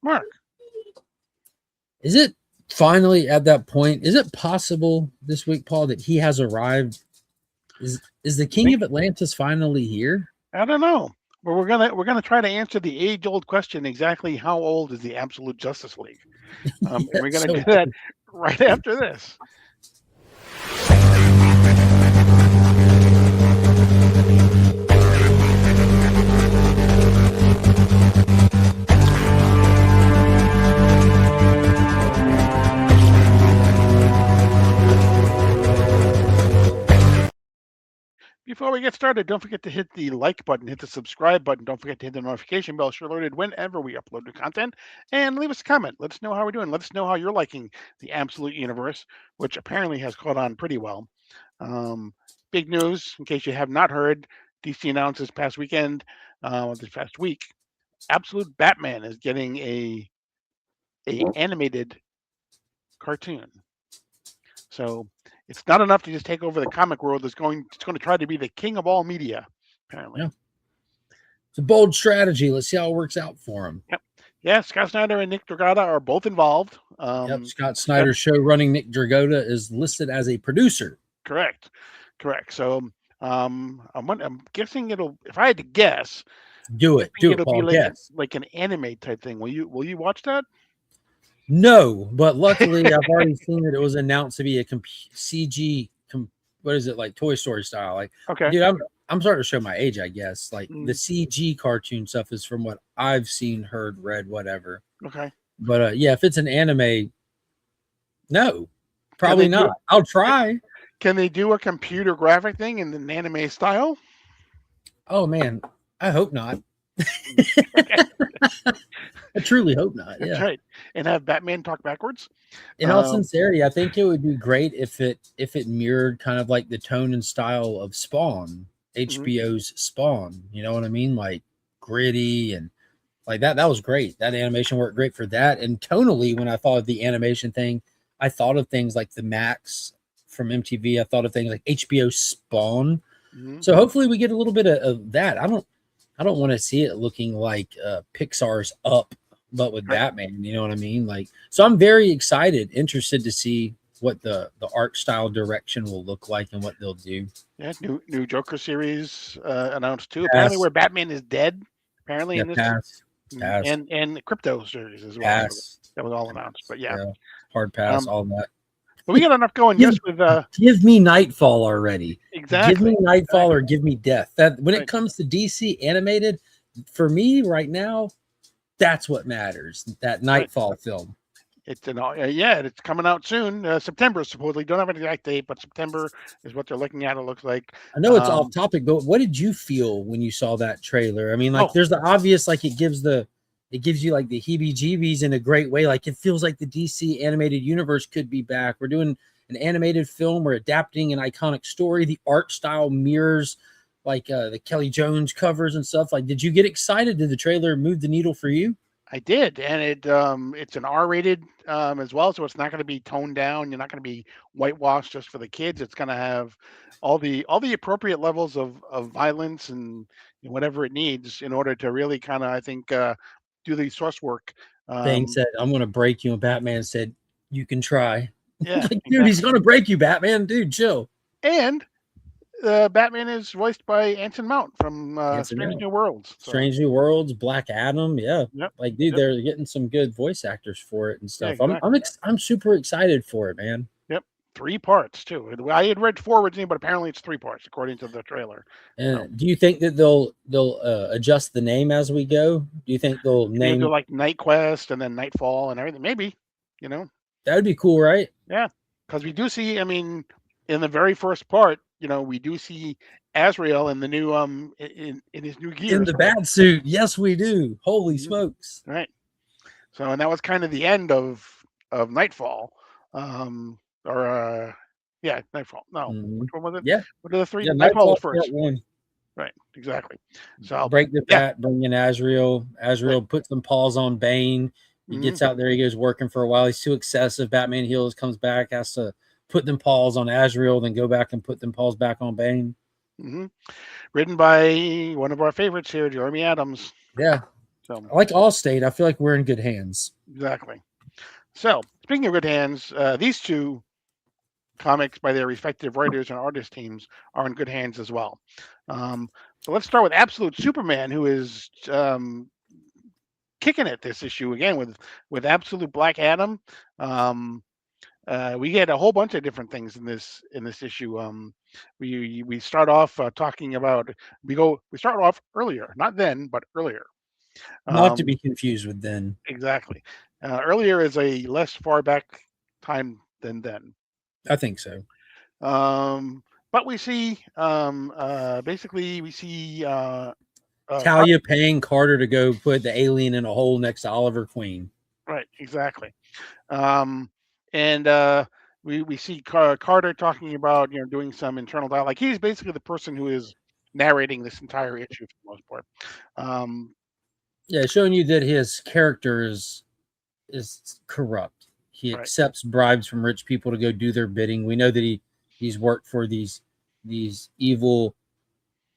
Mark. Is it finally at that point? Is it possible this week, Paul, that he has arrived? Is the King of Atlantis finally here? I don't know. But we're gonna try to answer the age-old question: exactly how old is the Absolute Justice League? And we're gonna do that right after this. Before we get started, don't forget to hit the like button, hit the subscribe button. Don't forget to hit the notification bell so you're alerted whenever we upload new content. And leave us a comment. Let us know how we're doing. Let us know how you're liking the Absolute Universe, which apparently has caught on pretty well. Big news, in case you have not heard, DC announced this past week, Absolute Batman is getting a animated cartoon. So it's not enough to just take over the comic world. It's going to try to be the king of all media, apparently. Yeah. It's a bold strategy. Let's see how it works out for him. Yep. Yeah, Scott Snyder and Nick Dragotta are both involved. Scott Snyder's show running Nick Dragotta is listed as a producer. Correct. So I'm guessing it'll. If I had to guess, it'll Paul, be like an anime type thing. Will you watch that? No, but luckily I've already seen that it was announced to be a CG. What is it, like Toy Story style? Like, okay, dude, I'm starting to show my age, I guess. Like the CG cartoon stuff is from what I've seen, heard, read, whatever. Okay, but yeah, if it's an anime, no, probably not. I'll try. Can they do a computer graphic thing in an anime style? Oh man, I hope not. I truly hope not. Yeah. That's right. And have Batman talk backwards. In all sincerity, I think it would be great if it mirrored kind of like the tone and style of Spawn, HBO's Spawn. You know what I mean? Like gritty and like that. That was great. That animation worked great for that. And tonally, when I thought of the animation thing, I thought of things like the Max from MTV. I thought of things like HBO Spawn. So hopefully we get a little bit of that. I don't want to see it looking like Pixar's Up, but with Batman, you know what I mean? Like, so I'm very interested to see what the art style direction will look like and what they'll do. Yeah, new Joker series announced too. Apparently, where Batman is dead. Apparently, in this and Crypto series as well. That was all announced. But yeah. Hard pass, all that. But we got enough going just with give me Nightfall already. Exactly. Give me Nightfall or give me Death. That when it comes to DC animated, for me right now, that's what matters. That Nightfall film. It's it's coming out soon. September supposedly. Don't have an exact date, but September is what they're looking at. It looks like. I know it's off topic, but what did you feel when you saw that trailer? I mean, like there's the obvious, like it gives you like the heebie-jeebies in a great way. Like it feels like the DC animated universe could be back. We're doing an animated film. We're adapting an iconic story. The art style mirrors like the Kelly Jones covers and stuff. Like, did you get excited? Did the trailer move the needle for you? I did, and it's an R-rated as well, so it's not going to be toned down. You're not going to be whitewashed just for the kids. It's going to have all the appropriate levels of violence and whatever it needs in order to really kind of, I think, do the source work. Bane said, "I'm going to break you," and Batman said, "You can try." Yeah, like, dude, he's going to break you, Batman. Dude, chill. And Batman is voiced by Anson Mount from Strange New Worlds. So. Strange New Worlds, Black Adam, yeah. Yep. Like, dude, they're getting some good voice actors for it and stuff. Yeah, exactly. I'm super excited for it, man. Yep, 3 parts too. I had read 4 originally, but apparently it's 3 parts according to the trailer. And do you think that they'll adjust the name as we go? Do you think they'll name like Night Quest and then Nightfall and everything? Maybe, that would be cool, right? Yeah, because we do see. I mean, in the very first part. We do see Azrael in the new in his new gear. In the bat suit. Yes, we do. Holy smokes. Right. So, and that was kind of the end of Nightfall. Nightfall. No. Which one was it? Yeah. What are the 3? Yeah, Nightfall was first. One. Right, exactly. So break the bat, bring in Azrael. Azrael puts some paws on Bane. He gets out there, he goes working for a while. He's too excessive. Batman heals, comes back, has to put them paws on Azrael, then go back and put them paws back on Bane. Written by one of our favorites here, Jeremy Adams. Yeah. So Like Allstate, I feel like we're in good hands. exactly. So speaking of good hands, these two comics by their respective writers and artist teams are in good hands as well. So let's start with Absolute Superman, who is kicking it this issue again with Absolute Black Adam. Um, we get a whole bunch of different things in this issue. We start off talking about we start off earlier, not then, but earlier. Not to be Um, confused with then. exactly. Earlier is a less far back time than then. I think so. But we see basically we see Talia paying Carter to go put the alien in a hole next to Oliver Queen. right, exactly. Um, and we see Carter talking about doing some internal dialogue. Like he's basically the person who is narrating this entire issue for the most part. Um, Yeah, showing you that his character is corrupt. He right, accepts bribes from rich people to go do their bidding. We know that he's worked for these evil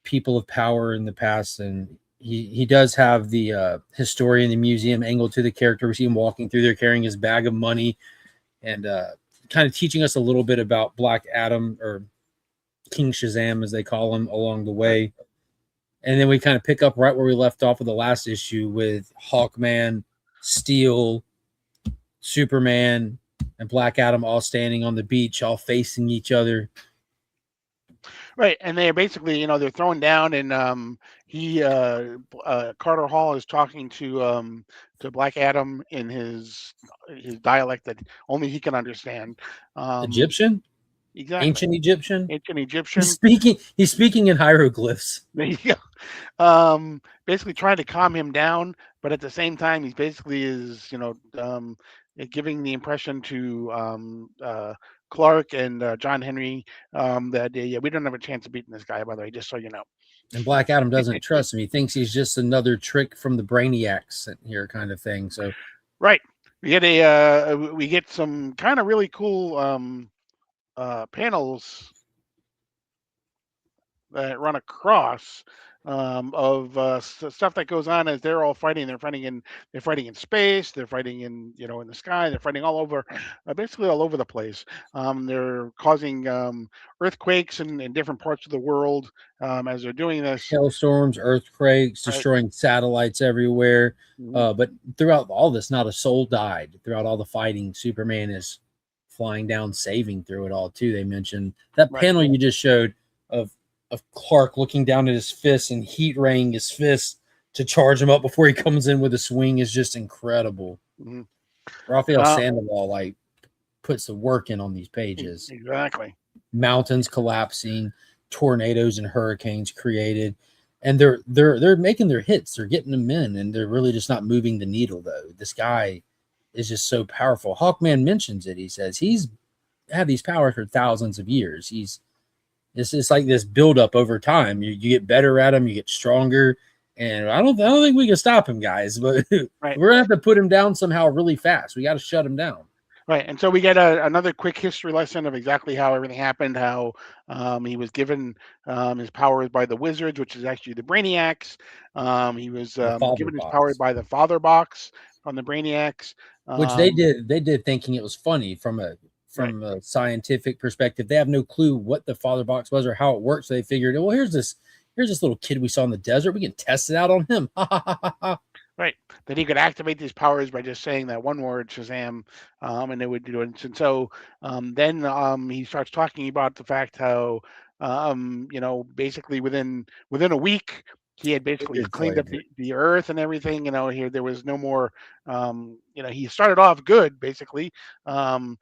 people of power in the past, and he does have the historian, the museum angle to the character. We see him walking through there carrying his bag of money and kind of teaching us a little bit about Black Adam, or King Shazam as they call him, along the way. And then we kind of pick up right where we left off with the last issue with Hawkman, Steel, Superman, and Black Adam all standing on the beach, all facing each other. right. And they're basically they're thrown down, and he Carter Hall is talking to Black Adam in his dialect that only he can understand. Egyptian, Exactly. ancient Egyptian. Ancient Egyptian. He's speaking in hieroglyphs. There you go. Basically trying to calm him down, but at the same time, he's basically giving the impression to Clark and John Henry that yeah, we don't have a chance of beating this guy. By the way, just so you know. And Black Adam doesn't trust him. He thinks he's just another trick from the Brainiacs here, kind of thing. So, right, we get some kind of really cool panels that run across of stuff that goes on as they're all fighting. They're fighting in space. They're fighting in the sky. They're fighting all over, basically all over the place. They're causing earthquakes in different parts of the world as they're doing this. hailstorms, earthquakes, Right. destroying satellites everywhere. Mhm. But throughout all this, not a soul died. Throughout all the fighting, Superman is flying down, saving through it all too. They mentioned that Right. panel you just showed of Clark looking down at his fist and heat raying his fist to charge him up before he comes in with a swing is just incredible. Mhm. Raphael Sandoval puts the work in on these pages. Exactly. Mountains collapsing, tornadoes and hurricanes created, and they're making their hits. They're getting them in, and they're really just not moving the needle though. This guy is just so powerful. Hawkman mentions it. He says he's had these powers for thousands of years. It's like this buildup over time. You get better at him, you get stronger, and I don't think we can stop him, guys. But Right. we're gonna have to put him down somehow really fast. We got to shut him down. Right, and so we get another quick history lesson of exactly how everything happened. How he was given his powers by the Wizards, which is actually the Brainiacs. He was given his powers by the Father Box from the Brainiacs, which they did thinking it was funny from a scientific perspective. They have no clue what the Father Box was or how it works. So they figured, well, here's this little kid we saw in the desert. We can test it out on him. Right, that he could activate these powers by just saying that one word, Shazam, and they would do it. And so then he starts talking about the fact how basically within a week he had basically cleaned up the earth and everything. Here there was no more. He started off good basically. And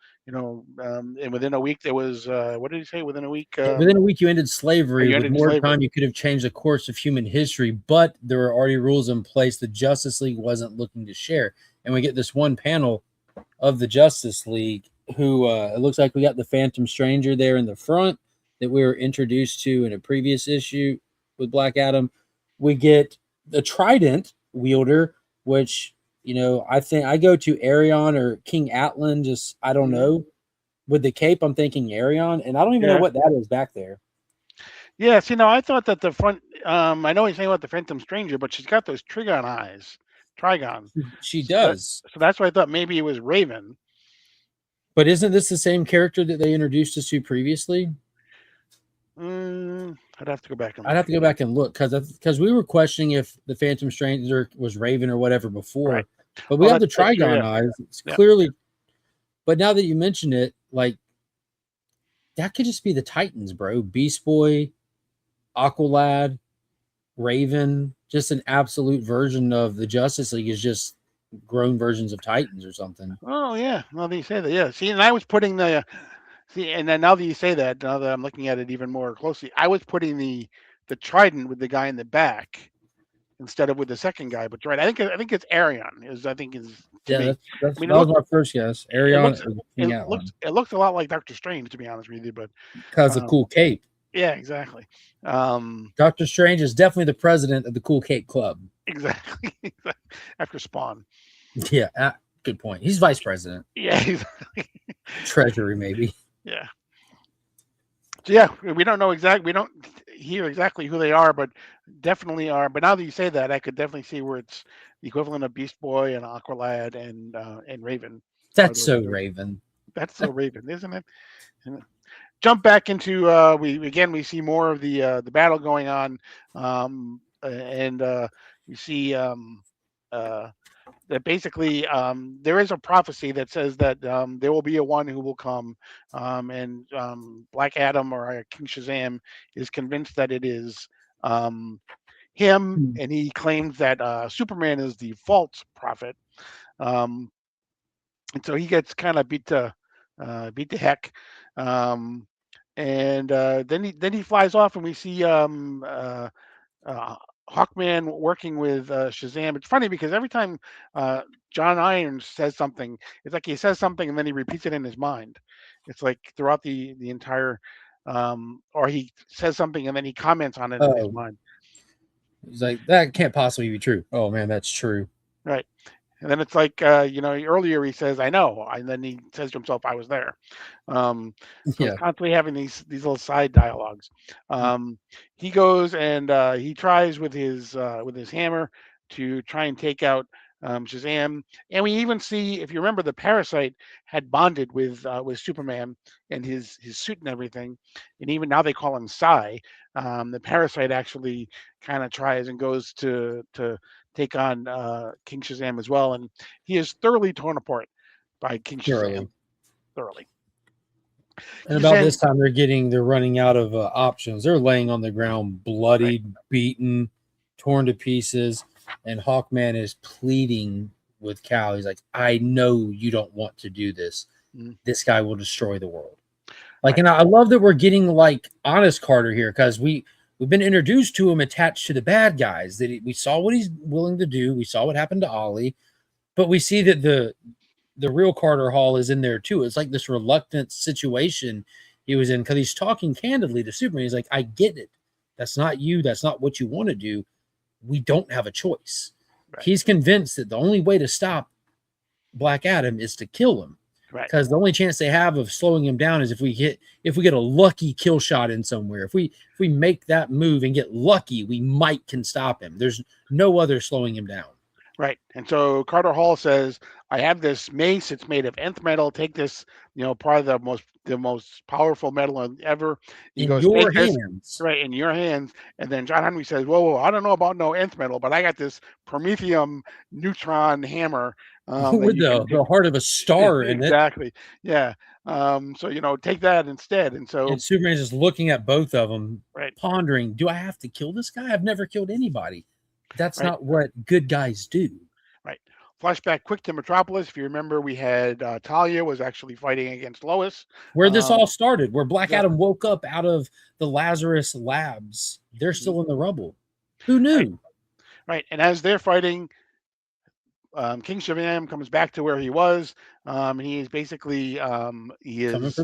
within a week there was what did he say? Within a week. Within a week you ended slavery. You With ended more slavery. time, you could have changed the course of human history. But there were already rules in place the Justice League wasn't looking to share. And we get this one panel of the Justice League who it looks like we got the Phantom Stranger there in the front that we were introduced to in a previous issue with Black Adam. We get the Trident wielder, which, I think I go to Arion or King Atlan. Just, I don't know. With the cape, I'm thinking Arion, and I don't even know what that is back there. Yes, I thought that the front. I know he's saying about the Phantom Stranger, but she's got those Trigon eyes. Trigon. She So that, does. so that's why I thought maybe it was Raven. But isn't this the same character that they introduced us to previously? I'd have to go back and I'd look have to go again. back and look because we were questioning if the Phantom Stranger was Raven or whatever before. Right. But we Oh, have the that's true, Trigon yeah. eyes. It's Yeah. clearly. But now that you mention it, like that could just be the Titans, bro. Beast Boy, Aqualad, Raven, just an absolute version of the Justice League is just grown versions of Titans or something. Oh yeah. Now that you say that, yeah. See, and I was putting the see, and then now that you say that, now that I'm looking at it even more closely, I was putting the trident with the guy in the back instead of with the second guy. But right, I think it's Arion. Is I think is to Yeah, me. that's, I that's mean, that was my first guess. it Arion looks or King Atlan it looks a lot like Doctor Strange, to be honest with you. But because of Cool Cape. yeah, exactly. Doctor Strange is definitely the president of the Cool Cape Club. Exactly. After Spawn. Yeah, good point. He's vice president. Yeah, exactly. Treasury, maybe. Yeah. So yeah, we don't know exactly. We don't hear exactly who they are, but definitely are. But now that you say that, I could definitely see where it's the equivalent of Beast Boy and Aqualad and Raven. That's so Raven. That's so Raven, isn't it? And jump back into we see more of the battle going on, and we see that basically there is a prophecy that says that there will be a one who will come, and Black Adam or King Shazam is convinced that it is him, and he claims that Superman is the false prophet, and so he gets kind of beat to heck, and then he flies off, and we see Hawkman working with Shazam. It's funny because every time John Irons says something, it's like he says something and then he repeats it in his mind. It's like throughout the entire, or he says something and then he comments on it in his mind. He's like, that can't possibly be true. Oh man, that's true. Right. And then it's like, earlier he says, "I know," and then he says to himself, "I was there." So he's constantly having these little side dialogues. He goes and he tries with his hammer to try and take out Shazam, and we even see, if you remember, the Parasite had bonded with Superman and his suit and everything, and even now they call him Psy. The Parasite actually kind of tries and goes to take on King Shazam as well, and he is thoroughly torn apart by King Shazam. Thoroughly. And about this time, they're running out of options. They're laying on the ground, bloodied, beaten, torn to pieces, and Hawkman is pleading with Cal. He's like, "I know you don't want to do this. This guy will destroy the world." Like, and I love that we're getting like honest Carter here, because we've been introduced to him attached to the bad guys. That we saw what he's willing to do. We saw what happened to Ollie, but we see that the real Carter Hall is in there too. It's like this reluctant situation he was in, because he's talking candidly to Superman. He's like, "I get it. That's not you. That's not what you want to do. We don't have a choice." Right. He's convinced that the only way to stop Black Adam is to kill him. Because the only chance they have of slowing him down is if we get a lucky kill shot in somewhere. If we make that move and get lucky, we can stop him. There's no other slowing him down. Right. And so Carter Hall says, "I have this mace. It's made of nth metal. Take this, part of the most powerful metal ever." He goes, "Your hands." Right, in your hands. And then John Henry says, "Whoa, I don't know about no nth metal, but I got this promethium neutron hammer with the heart of a star in it." Exactly. Yeah. So take that instead. And Superman's just looking at both of them, pondering, "Do I have to kill this guy? I've never killed anybody." That's not what good guys do. Right. Flashback quick to Metropolis. If you remember, we had Talia was actually fighting against Lois. Where this all started, where Black Adam woke up out of the Lazarus labs. They're still in the rubble. Who knew? Right. And as they're fighting, King Shazam comes back to where he was. He is basically he is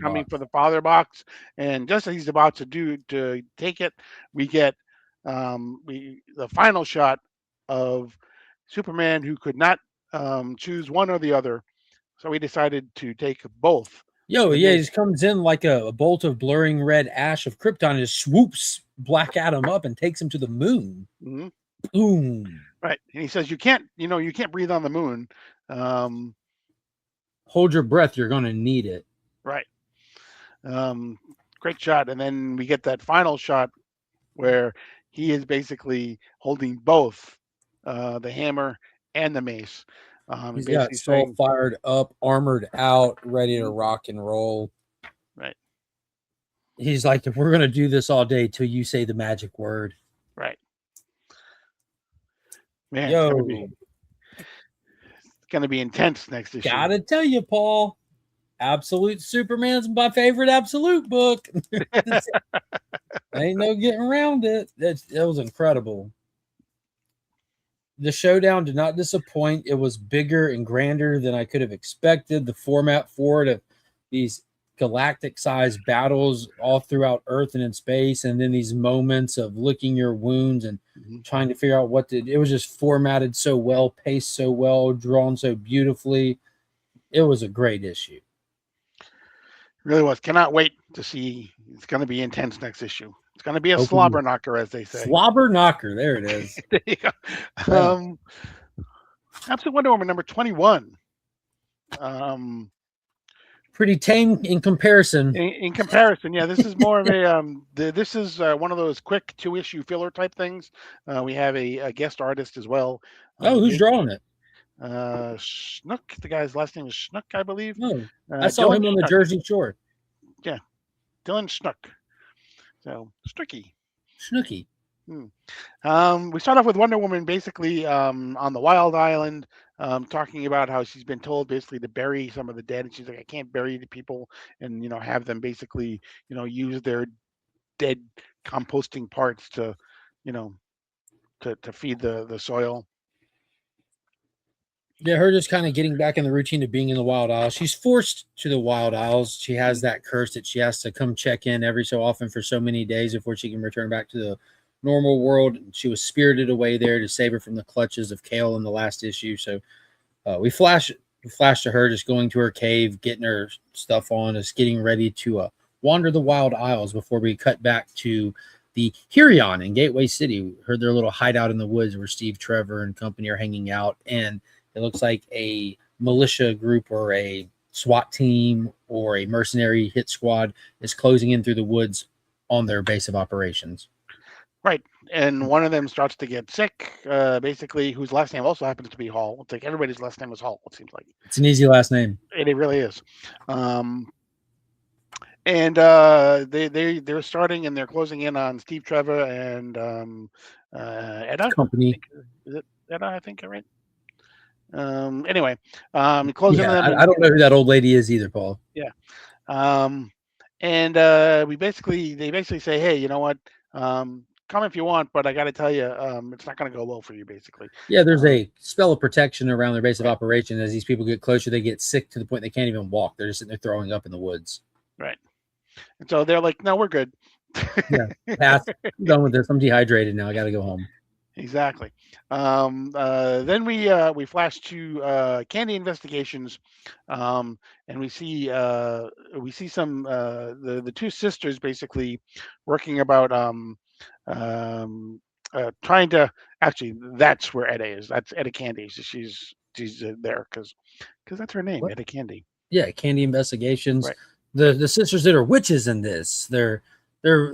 coming for the father box. And just as he's about to take it, we get the final shot of Superman, who could not choose one or the other, so he decided to take both. He just comes in like a bolt of blurring red ash of Krypton and just swoops Black Adam up and takes him to the moon. Mm-hmm. Boom. Right. And he says you can't breathe on the moon. Um, Hold your breath, you're gonna need it. right. Great shot. And then we get that final shot where he is basically holding both the hammer and the mace. And He's got basically Saul saying, fired up, armored out, ready to Mhm. rock and roll. Right, He's like, we're gonna do this all day till you say the magic word. right. Man, it's Yo, gonna be intense next issue. gotta tell you, Paul, Absolute Superman's my favorite Absolute book. Ain't no getting around it. That was incredible. The showdown did not disappoint. It was bigger and grander than I could have expected. The format for it of these galactic sized battles all throughout Earth and in space, and then these moments of licking your wounds and Mhm. trying to figure out what to. It was just formatted so well, paced so well, drawn so beautifully. It was a great issue. Really was. Cannot wait to see. It's gonna be intense next issue. It's gonna be a Hoping slobber knocker, as they say. slobber knocker. There it is. There you go. Yeah. Absolute Wonder Woman number 21. Um, Pretty tame in comparison. in comparison, yeah, this is more of a this is one of those quick 2-issue filler type things. We have a guest artist as well. Oh, who's drawing it? Snook. The guy's last name is Snook, I believe. Oh, I saw Dylan him on the Snook. Jersey Shore. Yeah, Dylan Snook. So Snooky. Snooky. We start off with Wonder Woman basically on the Wild Island, talking about how she's been told basically to bury some of the dead, and she's like, I can't bury the people, and have them basically use their dead composting parts to you know to feed the soil. Yeah, her just kind of getting back in the routine of being in the Wild Isles. She's forced to the Wild Isles. She has that curse that she has to come check in every so often for so many days before she can return back to the normal world. She was spirited away there to save her from the clutches of Kale in the last issue. So we flash to her just going to her cave, getting her stuff on, just getting ready to wander the Wild Isles before we cut back to the Herion in Gateway City. We heard their little hideout in the woods where Steve Trevor and company are hanging out, and it looks like a militia group or a SWAT team or a mercenary hit squad is closing in through the woods on their base of operations. Right. And one of them starts to get sick, basically, whose last name also happens to be Hall. It's like everybody's last name is Hall, it seems like. It's an easy last name. It really is. And they're starting and they're closing in on Steve Trevor and Edda. Company. Is it Edda? I think, right? Anyway, closing Yeah, them. I don't know who that old lady is either, Paul. Yeah. And they basically say, hey, you know what? Come if you want, but I got to tell you, it's not going to go well for you, basically. Yeah, there's a spell of protection around their base of operation. As these people get closer, they get sick to the point they can't even walk. They're just sitting there throwing up in the woods. Right. And so they're like, no, we're good. Yeah, pass. I'm done with this. I'm dehydrated now. I got to go home. Exactly. Then we flash to Candy Investigations, and we see some the two sisters basically working about trying to actually that's where Edda is. That's Edda Candy. So she's there because that's her name, Edda Candy. Yeah, Candy Investigations. Right. The sisters that are witches in this. They're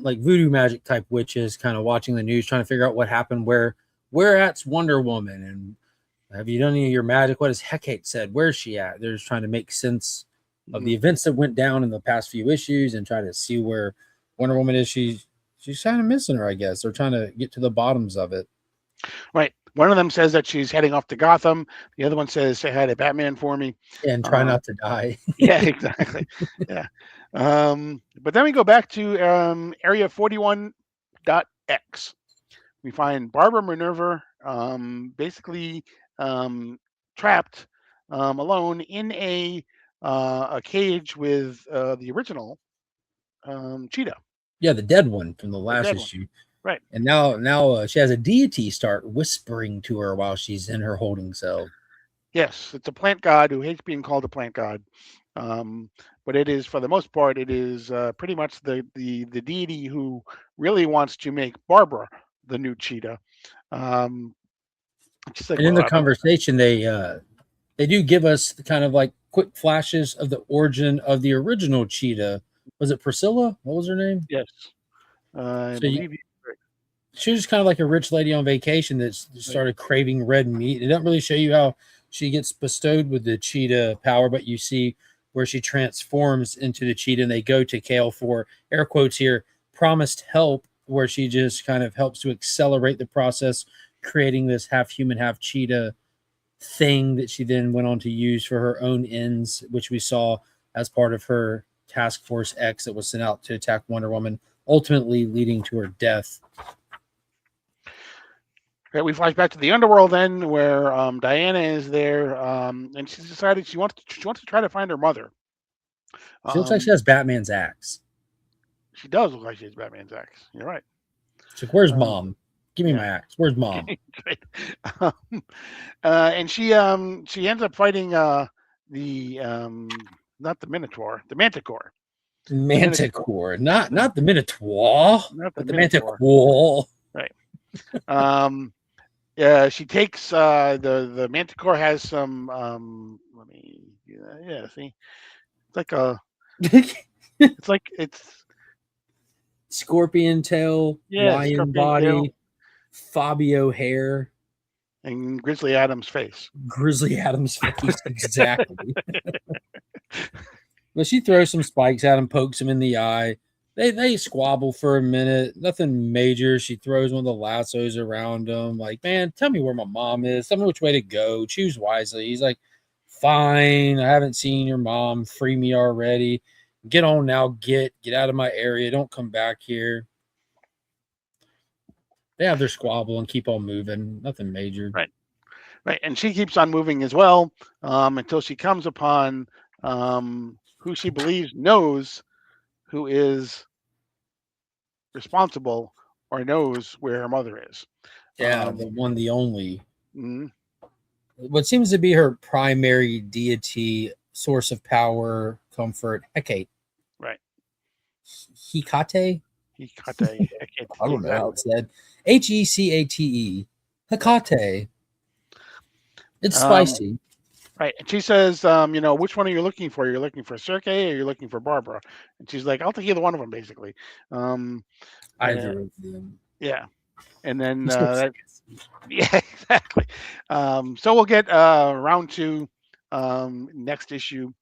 like voodoo magic type witches, kind of watching the news, trying to figure out what happened. Where at's Wonder Woman, and have you done any of your magic? What has Hecate said? Where's she at? They're just trying to make sense of the events that went down in the past few issues and try to see where Wonder Woman is. She's kind of missing her, I guess. They're trying to get to the bottoms of it. Right. One of them says that she's heading off to Gotham. The other one says, say hi to Batman for me. And try not to die. Yeah, exactly. Yeah. But then we go back to Area 41.x. We find Barbara Minerva basically trapped alone in a cage with the original Cheetah. Yeah, the dead one from the last issue. Right. And now she has a deity start whispering to her while she's in her holding cell. Yes, it's a plant god who hates being called a plant god. But it is, for the most part, it is pretty much the deity who really wants to make Barbara the new Cheetah. She's like, And in well, the conversation, they do give us the kind of like quick flashes of the origin of the original cheetah. Was it Priscilla? What was her name? yes, I So believe you. she was kind of like a rich lady on vacation that started craving red meat. It doesn't really show you how she gets bestowed with the cheetah power, but you see where she transforms into the cheetah, and they go to Kale for air quotes here promised help, where she just kind of helps to accelerate the process, creating this half human, half cheetah thing that she then went on to use for her own ends, which we saw as part of her Task Force X that was sent out to attack Wonder Woman, ultimately leading to her death. Okay, we flash back to the underworld then, where Diana is there, and she's decided she wants to try to find her mother. She looks like she has Batman's axe. She does look like she has Batman's axe. You're right. She's like, "Where's Mom? Give me my axe. Where's Mom?" And she ends up fighting the not the Minotaur, the Manticore. Manticore, not the Minotaur, but the Manticore. Right. Yeah, she takes the Manticore has some let me see. It's like a it's scorpion tail, lion body, tail. Fabio hair, and Grizzly Adams face. Grizzly Adams face, exactly. But she throws some spikes at him, pokes him in the eye. They squabble for a minute. Nothing major. She throws one of the lassos around him. Like, man, tell me where my mom is. Tell me which way to go. Choose wisely. He's like, fine. I haven't seen your mom. Free me already. Get on now. Get out of my area. Don't come back here. They have their squabble and keep on moving. Nothing major. Right. And she keeps on moving as well until she comes upon who she believes knows who is responsible or knows where her mother is. Yeah, the one, the only. Mm-hmm. What seems to be her primary deity, source of power, comfort, Hecate. Right. Hecate? Hecate. I don't know how it's said. Hecate. Hecate. It's spicy. Right. And she says, which one are you looking for? You're looking for Sergei or you're looking for Barbara? And she's like, I'll take either one of them, basically. Either of them. Yeah. And then, yeah, exactly. So we'll get round 2 next issue.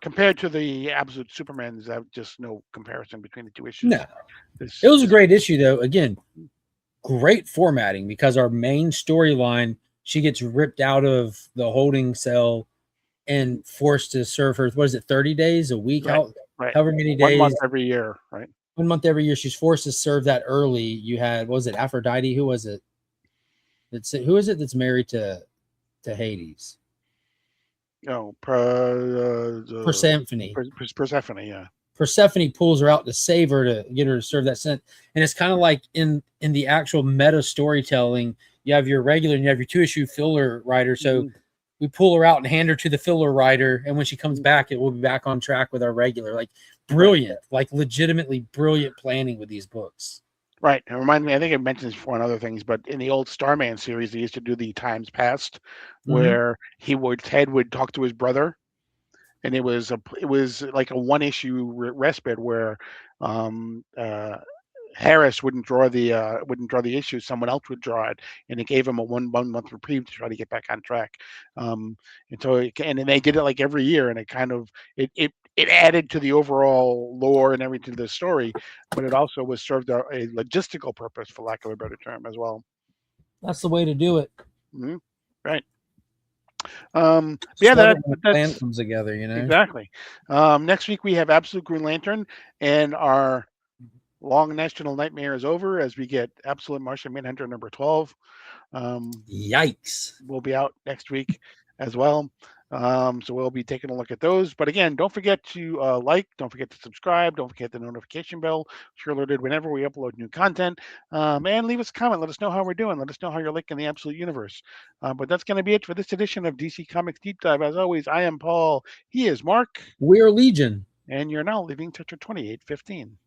Compared to the Absolute Superman, there's just no comparison between the two issues. No. It was a great issue, though. Again, great formatting, because our main storyline, she gets ripped out of the holding cell and forced to serve her, what is it, 30 days, a week, right. However many days. 1 month every year, right? 1 month every year. She's forced to serve that early. You had, what was it, Aphrodite? Who was it? Who is it that's married to Hades? No, Persephone. Persephone, yeah. Persephone pulls her out to save her, to get her to serve that sentence. And it's kind of like in the actual meta storytelling, you have your regular and you have your 2-issue filler writer. So we pull her out and hand her to the filler writer, and when she comes back, it will be back on track with our regular. Like, brilliant, like legitimately brilliant planning with these books. Right. It reminds me, I think I mentioned this before on other things, but in the old Starman series, they used to do the Times Past, where Ted would talk to his brother, and it was like a 1-issue respite where Harris wouldn't draw the issue, someone else would draw it, and it gave him a 1 month reprieve to try to get back on track. And then they did it like every year, and it kind of it added to the overall lore and everything to the story, but it also was served a logistical purpose, for lack of a better term, as well. That's the way to do it. Mm-hmm. Right. Yeah, that plan comes together, exactly. Next week we have Absolute Green Lantern, and our long national nightmare is over as we get Absolute Martian Manhunter number 12. Yikes! Will be out next week as well. So we'll be taking a look at those. But again, don't forget to don't forget to subscribe, don't forget the notification bell. You're alerted whenever we upload new content. And leave us a comment. Let us know how we're doing. Let us know how you're liking the Absolute Universe. But that's going to be it for this edition of DC Comics Deep Dive. As always, I am Paul. He is Mark. We're Legion. And you're now leaving Tetra 2815.